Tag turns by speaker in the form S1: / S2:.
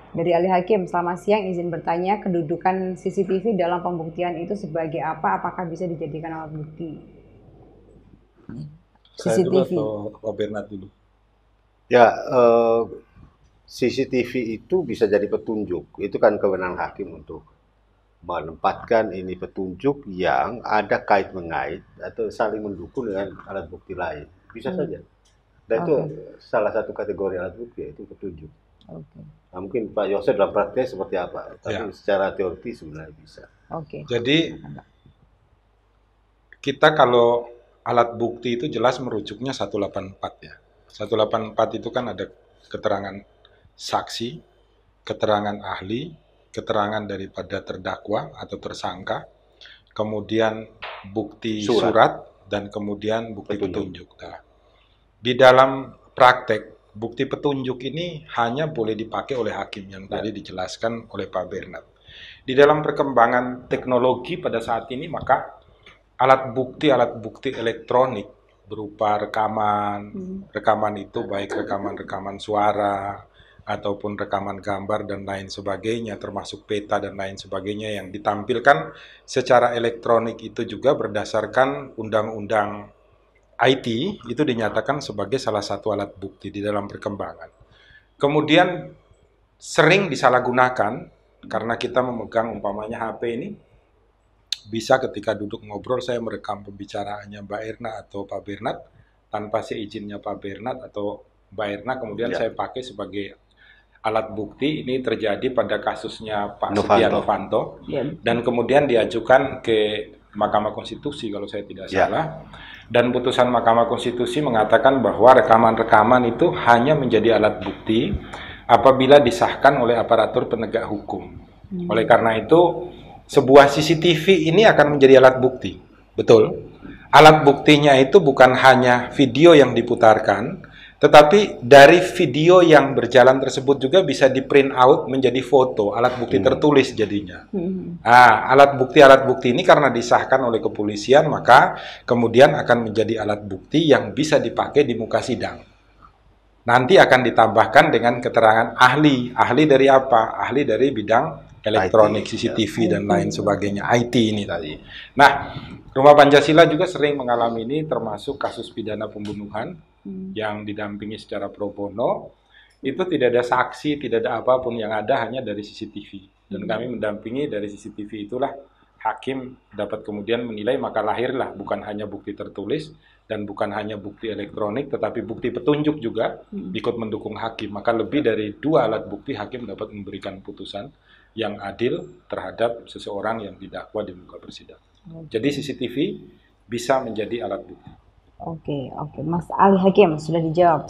S1: Dari ahli hakim, selamat siang, izin bertanya, kedudukan CCTV dalam pembuktian itu sebagai apa? Apakah bisa dijadikan alat bukti?
S2: Saya dulu
S1: CCTV.
S2: atau Pak Bernard dulu?
S3: Ya, CCTV itu bisa jadi petunjuk. Itu kan kewenangan hakim untuk menempatkan ini petunjuk yang ada kait mengait atau saling mendukung dengan alat bukti lain. Bisa saja. Dan itu
S1: Oke.
S3: salah satu kategori alat bukti, yaitu petunjuk.
S1: Oke.
S3: Nah, mungkin Pak Yosef dalam praktek seperti apa, tapi
S2: Ya.
S3: secara teori sebenarnya bisa.
S1: Oke.
S2: Jadi kita kalau alat bukti itu jelas merujuknya 184 ya. 184 itu kan ada keterangan saksi, keterangan ahli, keterangan daripada terdakwa atau tersangka, kemudian bukti surat dan kemudian bukti petunjuk. Nah, di dalam praktek, bukti petunjuk ini hanya boleh dipakai oleh hakim yang tadi dijelaskan oleh Pak Bernard. Di dalam perkembangan teknologi pada saat ini, maka alat bukti elektronik berupa rekaman itu baik rekaman suara ataupun rekaman gambar dan lain sebagainya, termasuk peta dan lain sebagainya yang ditampilkan secara elektronik itu juga berdasarkan undang-undang IT itu dinyatakan sebagai salah satu alat bukti di dalam perkembangan. Kemudian sering disalahgunakan karena kita memegang umpamanya HP ini, bisa ketika duduk ngobrol saya merekam pembicaraannya Mbak Erna atau Pak Bernard tanpa seizinnya Pak Bernard atau Mbak Erna, kemudian saya pakai sebagai alat bukti. Ini terjadi pada kasusnya Pak Setia Novanto dan kemudian diajukan ke Mahkamah Konstitusi kalau saya tidak salah. Dan putusan Mahkamah Konstitusi mengatakan bahwa rekaman-rekaman itu hanya menjadi alat bukti apabila disahkan oleh aparatur penegak hukum. Oleh karena itu, sebuah CCTV ini akan menjadi alat bukti. Betul. Alat buktinya itu bukan hanya video yang diputarkan, tetapi dari video yang berjalan tersebut juga bisa di print out menjadi foto, alat bukti tertulis jadinya. Nah, alat bukti ini karena disahkan oleh kepolisian, maka kemudian akan menjadi alat bukti yang bisa dipakai di muka sidang. Nanti akan ditambahkan dengan keterangan ahli. Ahli dari apa? Ahli dari bidang elektronik, CCTV dan lain sebagainya, IT ini tadi. Nah, Rumah Pancasila juga sering mengalami ini, termasuk kasus pidana pembunuhan yang didampingi secara pro bono. Itu tidak ada saksi, tidak ada apapun, yang ada hanya dari CCTV. Dan kami mendampingi dari CCTV itulah hakim dapat kemudian menilai, maka lahirlah bukan hanya bukti tertulis dan bukan hanya bukti elektronik, tetapi bukti petunjuk juga ikut mendukung hakim. Maka lebih dari 2 alat bukti hakim dapat memberikan putusan yang adil terhadap seseorang yang didakwa di muka persidangan. Jadi CCTV bisa menjadi alat bukti.
S1: Oke, Mas ahli hakim sudah dijawab.